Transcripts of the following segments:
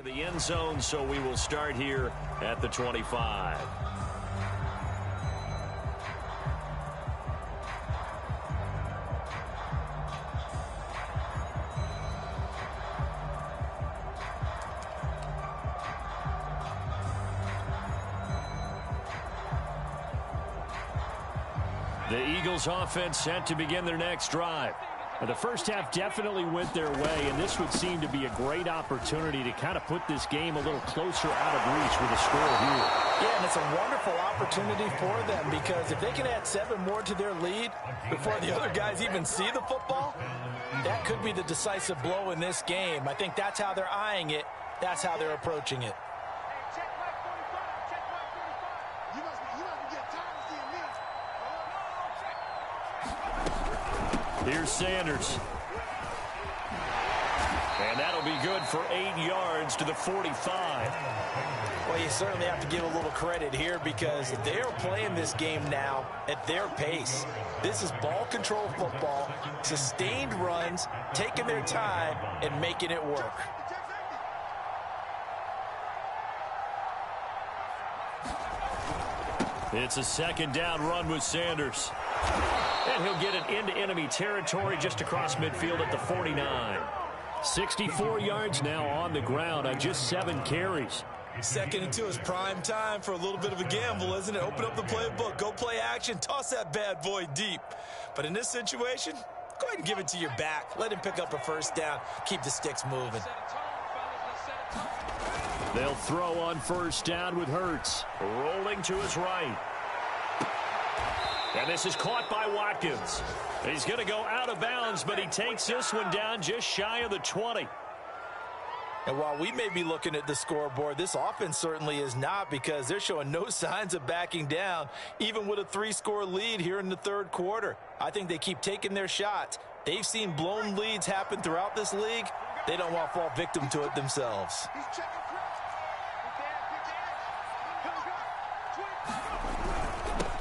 The end zone, so we will start here at the 25. The Eagles offense set to begin their next drive. The first half definitely went their way, and this would seem to be a great opportunity to kind of put this game a little closer out of reach with a score here. Yeah, and it's a wonderful opportunity for them because if they can add 7 more to their lead before the other guys even see the football, that could be the decisive blow in this game. I think that's how they're eyeing it. That's how they're approaching it. Here's Sanders. And that'll be good for 8 yards to the 45. Well, you certainly have to give a little credit here because they are playing this game now at their pace. This is ball control football, sustained runs, taking their time, and making it work. It's a second down run with Sanders. And he'll get it into enemy territory just across midfield at the 49. 64 yards now on the ground on just 7 carries. 2nd and 2 is prime time for a little bit of a gamble, isn't it? Open up the playbook, go play action, toss that bad boy deep. But in this situation, go ahead and give it to your back. Let him pick up a first down. Keep the sticks moving. They'll throw on first down with Hurts. Rolling to his right. And this is caught by Watkins. He's going to go out of bounds, but he takes this one down just shy of the 20. And while we may be looking at the scoreboard, this offense certainly is not because they're showing no signs of backing down, even with a 3-score lead here in the 3rd quarter. I think they keep taking their shots. They've seen blown leads happen throughout this league. They don't want to fall victim to it themselves.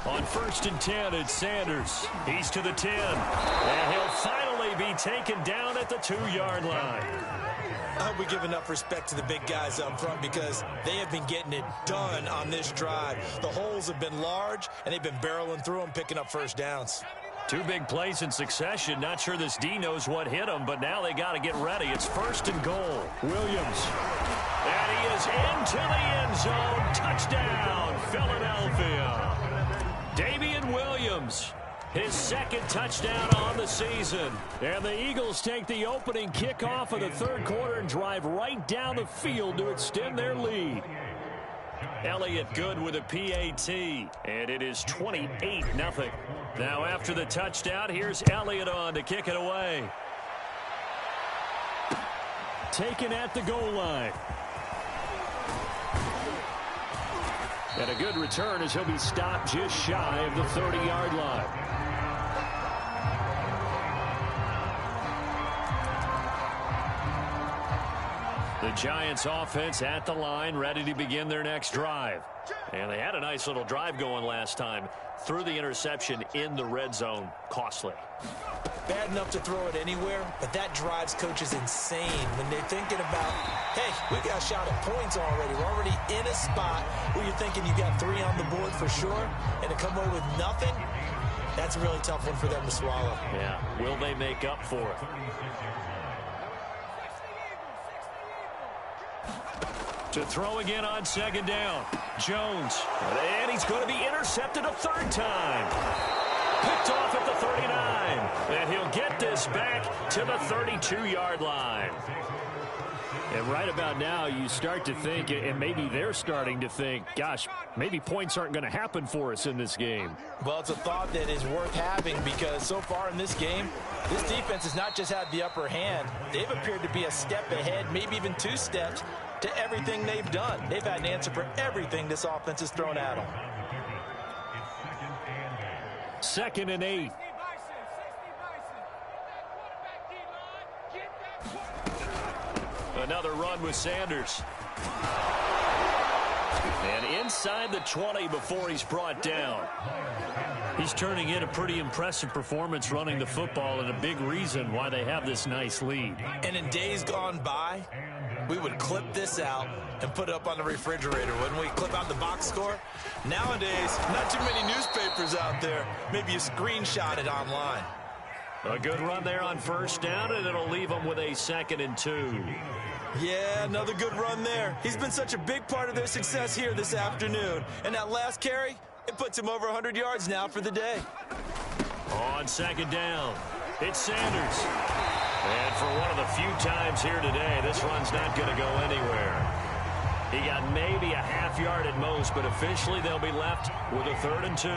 On 1st and 10, it's Sanders. He's to the 10. And he'll finally be taken down at the 2-yard line. I hope we give enough respect to the big guys up front because they have been getting it done on this drive. The holes have been large, and they've been barreling through them, picking up first downs. 2 big plays in succession. Not sure this D knows what hit him, but now they got to get ready. It's 1st and goal. Williams. And he is into the end zone. Touchdown, Philadelphia. Damian Williams, his 2nd touchdown on the season. And the Eagles take the opening kickoff of the 3rd quarter and drive right down the field to extend their lead. Elliott good with a PAT, and it is 28-0. Now after the touchdown, here's Elliott on to kick it away. Taken at the goal line. And a good return as he'll be stopped just shy of the 30-yard line. The Giants offense at the line, ready to begin their next drive. And they had a nice little drive going last time. Threw the interception in the red zone. Costly. Bad enough to throw it anywhere, but that drives coaches insane when they're thinking about, hey, we got a shot at points already. We're already in a spot where you're thinking you got 3 on the board for sure, and to come away with nothing, that's a really tough one for them to swallow. Yeah, will they make up for it? To throw again on 2nd down. Jones. And he's going to be intercepted a 3rd time. Picked off at the 39. And he'll get this back to the 32-yard line. And right about now, you start to think, and maybe they're starting to think, gosh, maybe points aren't going to happen for us in this game. Well, it's a thought that is worth having because so far in this game, this defense has not just had the upper hand. They've appeared to be a step ahead, maybe even 2 steps, to everything they've done. They've had an answer for everything this offense has thrown at them. 2nd and 8. Another run with Sanders. And inside the 20 before he's brought down. He's turning in a pretty impressive performance running the football, and a big reason why they have this nice lead. And in days gone by, we would clip this out and put it up on the refrigerator. When we clip out the box score, nowadays, not too many newspapers out there. Maybe you screenshot it online. A good run there on first down, and it'll leave them with a 2nd and 2. Yeah, another good run there. He's been such a big part of their success here this afternoon. And that last carry, it puts him over 100 yards now for the day. On 2nd down, it's Sanders. And for one of the few times here today, this run's not going to go anywhere. He got maybe a half yard at most, but officially they'll be left with a 3rd and 2.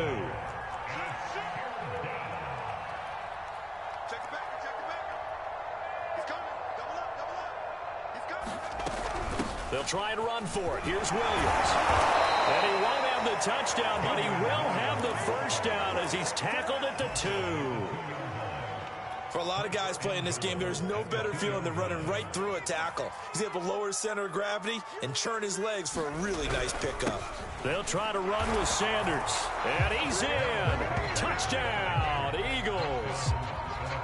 They'll try and run for it. Here's Williams. And he won't have the touchdown, but he will have the first down as he's tackled at the 2. For a lot of guys playing this game, there's no better feeling than running right through a tackle. He's able to lower his center of gravity and churn his legs for a really nice pickup. They'll try to run with Sanders. And he's in. Touchdown, Eagles.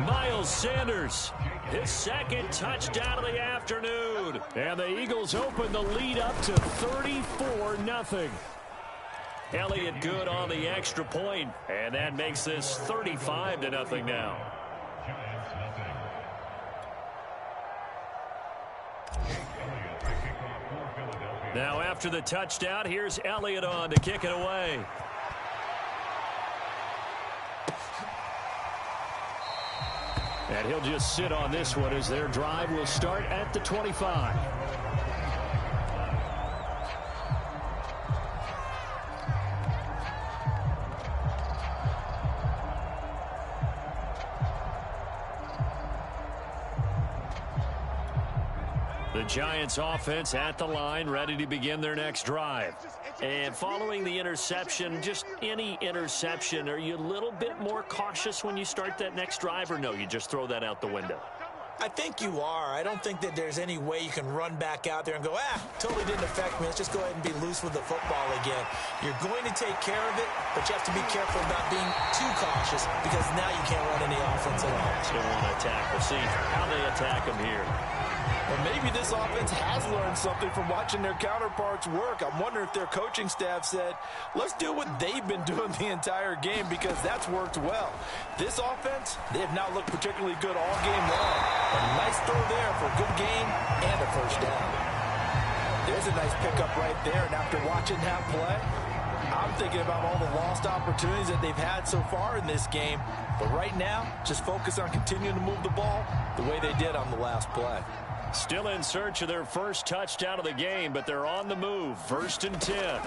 Miles Sanders, his 2nd touchdown of the afternoon. And the Eagles open the lead up to 34-0. Elliott good on the extra point, and that makes this 35-0 now. Now after the touchdown, here's Elliott on to kick it away. And he'll just sit on this one as their drive will start at the 25. The Giants offense at the line, ready to begin their next drive. And following the interception, just any interception, are you a little bit more cautious when you start that next drive, or no, you just throw that out the window? I think you are. I don't think that there's any way you can run back out there and go, totally didn't affect me. Let's just go ahead and be loose with the football again. You're going to take care of it, but you have to be careful about being too cautious because now you can't run any offense at all. Still want to attack. We'll see how they attack them here. Well, maybe this offense has learned something from watching their counterparts work. I'm wondering if their coaching staff said, let's do what they've been doing the entire game because that's worked well. This offense, they have not looked particularly good all game long. A nice throw there for a good gain and a first down. There's a nice pickup right there, and after watching that play, I'm thinking about all the lost opportunities that they've had so far in this game. But right now, just focus on continuing to move the ball the way they did on the last play. Still in search of their first touchdown of the game, but they're on the move. 1st and 10.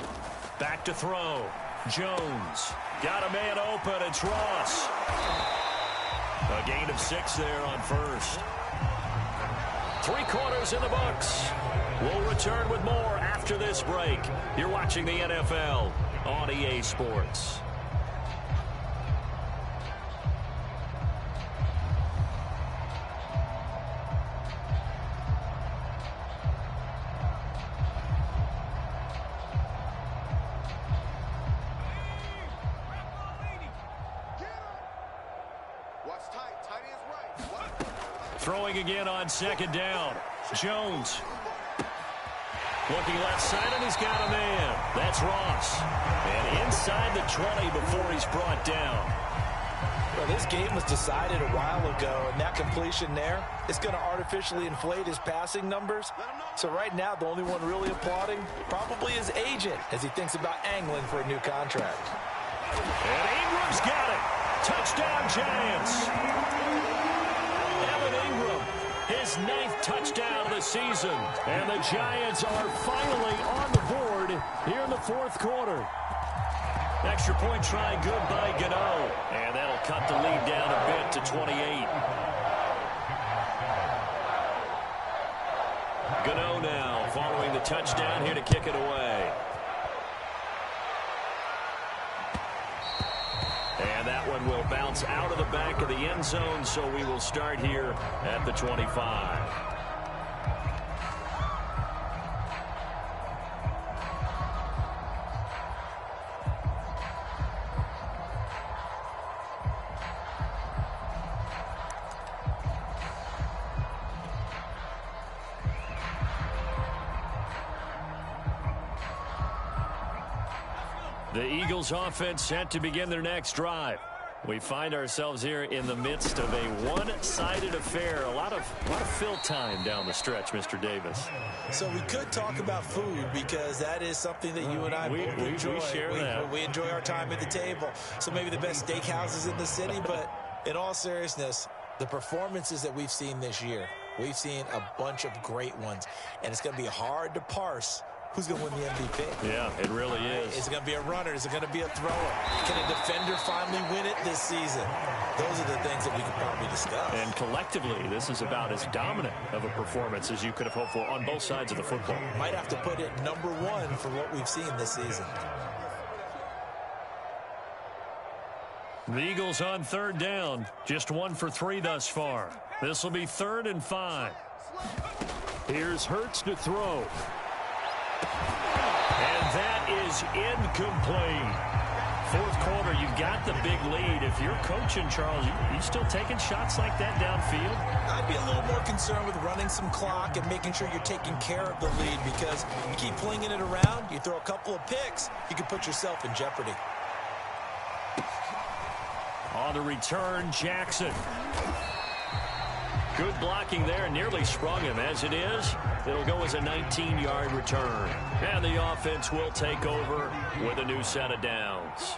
Back to throw. Jones. Got a man open. It's Ross. A gain of 6 there on first. 3 quarters in the books. We'll return with more after this break. You're watching the NFL on EA Sports. Throwing again on 2nd down. Jones. Looking left side, and he's got a man. That's Ross. And inside the 20 before he's brought down. Well, this game was decided a while ago, and that completion there is going to artificially inflate his passing numbers. So right now, the only one really applauding probably his agent as he thinks about angling for a new contract. And Ingram's got it. Touchdown, Giants. His 9th touchdown of the season. And the Giants are finally on the board here in the 4th quarter. Extra point try good by Gano. And that'll cut the lead down a bit to 28. Gano now following the touchdown here to kick it away. And that one will bounce out of the back of the end zone, so we will start here at the 25. The Eagles offense set to begin their next drive. We find ourselves here in the midst of a one-sided affair. A lot of fill time down the stretch, Mr. Davis. So we could talk about food because that is something that you and I both enjoy. We share that. We enjoy our time at the table. So maybe the best steakhouses in the city, but in all seriousness, the performances that we've seen this year, we've seen a bunch of great ones, and it's going to be hard to parse who's going to win the MVP. Yeah, it really is. Is it going to be a runner? Is it going to be a thrower? Can a defender finally win it this season? Those are the things that we could probably discuss. And collectively, this is about as dominant of a performance as you could have hoped for on both sides of the football. Might have to put it number one for what we've seen this season. The Eagles on third down. Just 1 for 3 thus far. This will be 3rd and 5. Here's Hurts to throw. And that is incomplete. Fourth quarter, you've got the big lead. If you're coaching, Charles, you still taking shots like that downfield? I'd be a little more concerned with running some clock and making sure you're taking care of the lead, because you keep flinging it around, you throw a couple of picks, you can put yourself in jeopardy. On the return, Jackson. Good blocking there, nearly sprung him. As it is, it'll go as a 19-yard return. And the offense will take over with a new set of downs.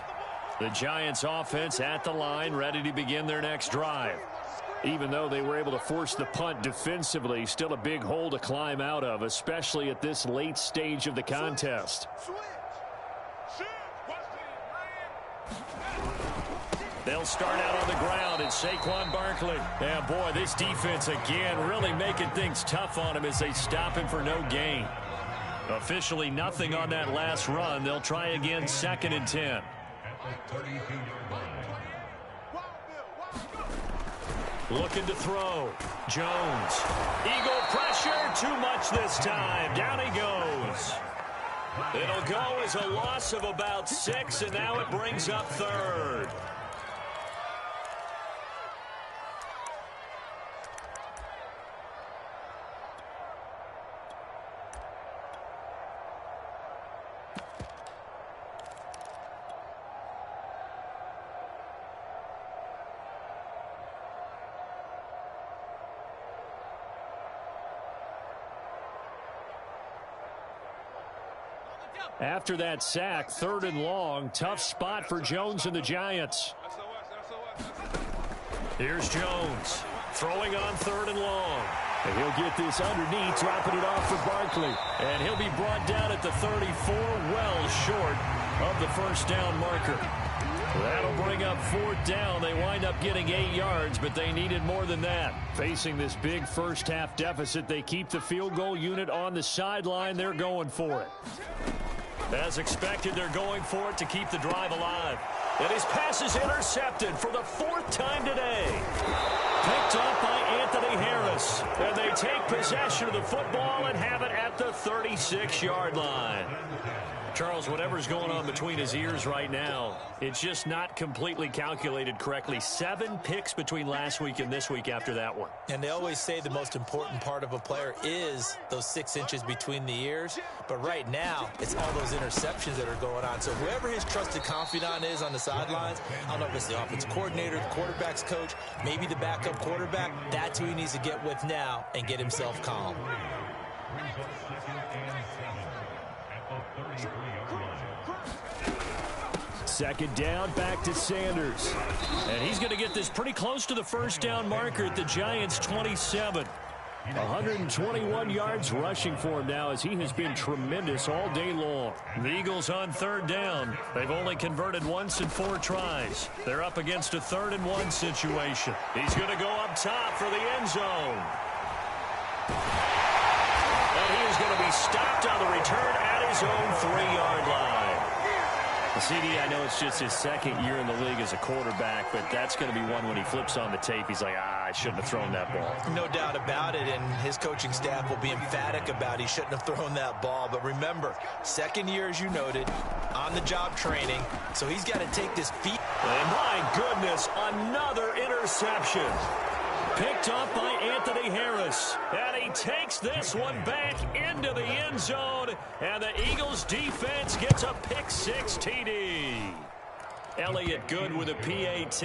The Giants offense at the line, ready to begin their next drive. Even though they were able to force the punt defensively, still a big hole to climb out of, especially at this late stage of the contest. They'll start out on the ground, and Saquon Barkley. And boy, this defense again really making things tough on him as they stop him for no gain. Officially nothing on that last run. They'll try again, 2nd and 10. Looking to throw. Jones. Eagle pressure, too much this time. Down he goes. It'll go as a loss of about 6, and now it brings up 3rd. After that sack, 3rd and long. Tough spot for Jones and the Giants. Here's Jones. Throwing on 3rd and long. And he'll get this underneath, dropping it off for Barkley. And he'll be brought down at the 34, well short of the first down marker. That'll bring up 4th down. They wind up getting 8 yards, but they needed more than that. Facing this big first-half deficit, they keep the field goal unit on the sideline. They're going for it. As expected, they're going for it to keep the drive alive. And his pass is intercepted for the 4th time today. Picked up by Anthony Harris. And they take possession of the football and have it at the 36-yard line. Charles, whatever's going on between his ears right now, it's just not completely calculated correctly. 7 picks between last week and this week after that one. And they always say the most important part of a player is those 6 inches between the ears. But right now, it's all those interceptions that are going on. So whoever his trusted confidant is on the sidelines, I don't know if it's the offensive coordinator, the quarterback's coach, maybe the backup quarterback, that's who he needs to get with now and get himself calm. 2nd down, back to Sanders. And he's going to get this pretty close to the first down marker at the Giants' 27. 121 yards rushing for him now, as he has been tremendous all day long. The Eagles on 3rd down. They've only converted once in 4 tries. They're up against a 3rd and 1 situation. He's going to go up top for the end zone. And he is going to be stopped on the return at his own 3-yard line. CD, I know it's just his 2nd year in the league as a quarterback, but that's going to be one when he flips on the tape. He's like, I shouldn't have thrown that ball. No doubt about it, and his coaching staff will be emphatic about he shouldn't have thrown that ball. But remember, 2nd year, as you noted, on-the-job training, so he's got to take this feat. And my goodness, another interception. Picked up by Anthony Harris. And he takes this one back into the end zone. And the Eagles defense gets a pick-6 TD. Elliott good with a PAT.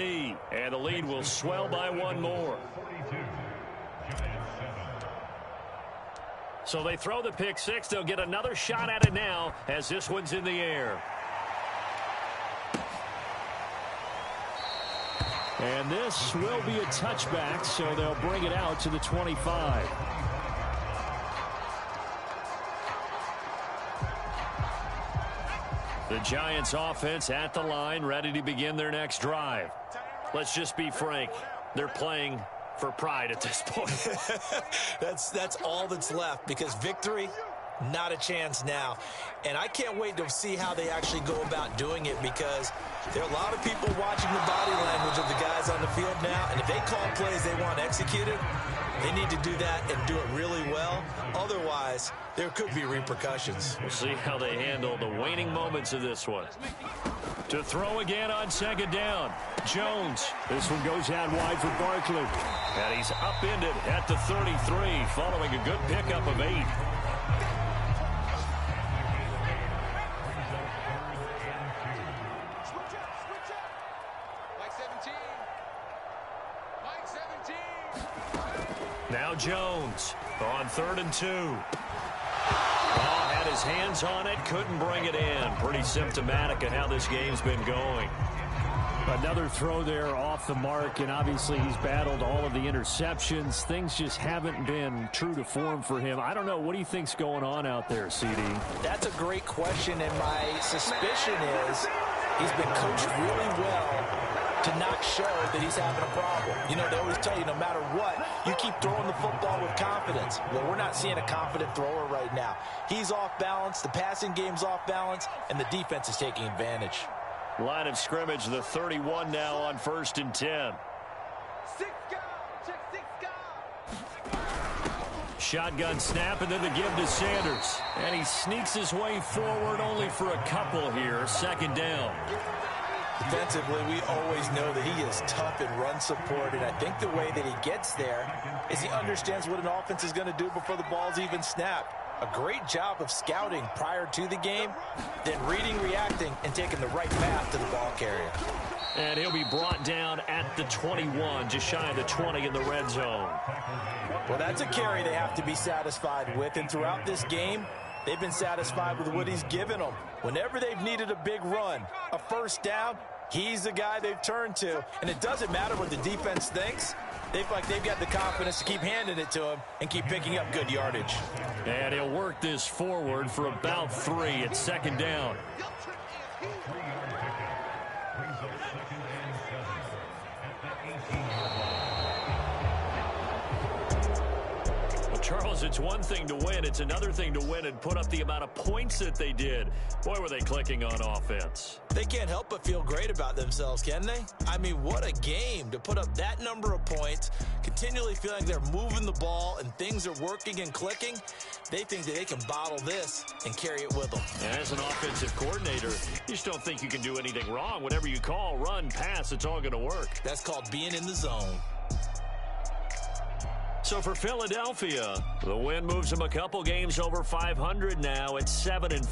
And the lead will swell by one more. So they throw the pick-6. They'll get another shot at it now as this one's in the air. And this will be a touchback, so they'll bring it out to the 25. The Giants offense at the line, ready to begin their next drive. Let's just be frank. They're playing for pride at this point. That's all that's left, because victory, not a chance now. And I can't wait to see how they actually go about doing it, because there are a lot of people watching the body language of the guys on the field now, and if they call plays they want executed, they need to do that and do it really well. Otherwise, there could be repercussions. We'll see how they handle the waning moments of this one. To throw again on second down. Jones. This one goes out wide for Barkley. And he's upended at the 33 following a good pickup of 8. Now Jones on 3rd and 2. Had his hands on it, couldn't bring it in. Pretty symptomatic of how this game's been going. Another throw there off the mark, and obviously he's battled all of the interceptions. Things just haven't been true to form for him. I don't know. What do you think's going on out there, CD? That's a great question, and my suspicion is he's been coached really well to not show that he's having a problem. You know, they always tell you no matter what, you keep throwing the football with confidence. Well, we're not seeing a confident thrower right now. He's off balance, the passing game's off balance, and the defense is taking advantage. Line of scrimmage, the 31 now on 1st and 10. Shotgun snap, and then the give to Sanders. And he sneaks his way forward only for a couple here. 2nd down. Defensively, we always know that he is tough in run support, and I think the way that he gets there is he understands what an offense is going to do before the ball's even snapped. A great job of scouting prior to the game, then reading, reacting, and taking the right path to the ball carrier. And he'll be brought down at the 21, just shy of the 20 in the red zone. Well, that's a carry they have to be satisfied with, and throughout this game, they've been satisfied with what he's given them. Whenever they've needed a big run, a 1st down, he's the guy they've turned to. And it doesn't matter what the defense thinks. They've got the confidence to keep handing it to him and keep picking up good yardage. And he'll work this forward for about 3 at 2nd down. Charles, it's one thing to win. It's another thing to win and put up the amount of points that they did. Boy, were they clicking on offense. They can't help but feel great about themselves, can they? I mean, what a game to put up that number of points, continually feeling they're moving the ball and things are working and clicking. They think that they can bottle this and carry it with them. And as an offensive coordinator, you just don't think you can do anything wrong. Whatever you call, run, pass, it's all going to work. That's called being in the zone. So for Philadelphia, the win moves them a couple games over 500 now at 7-4.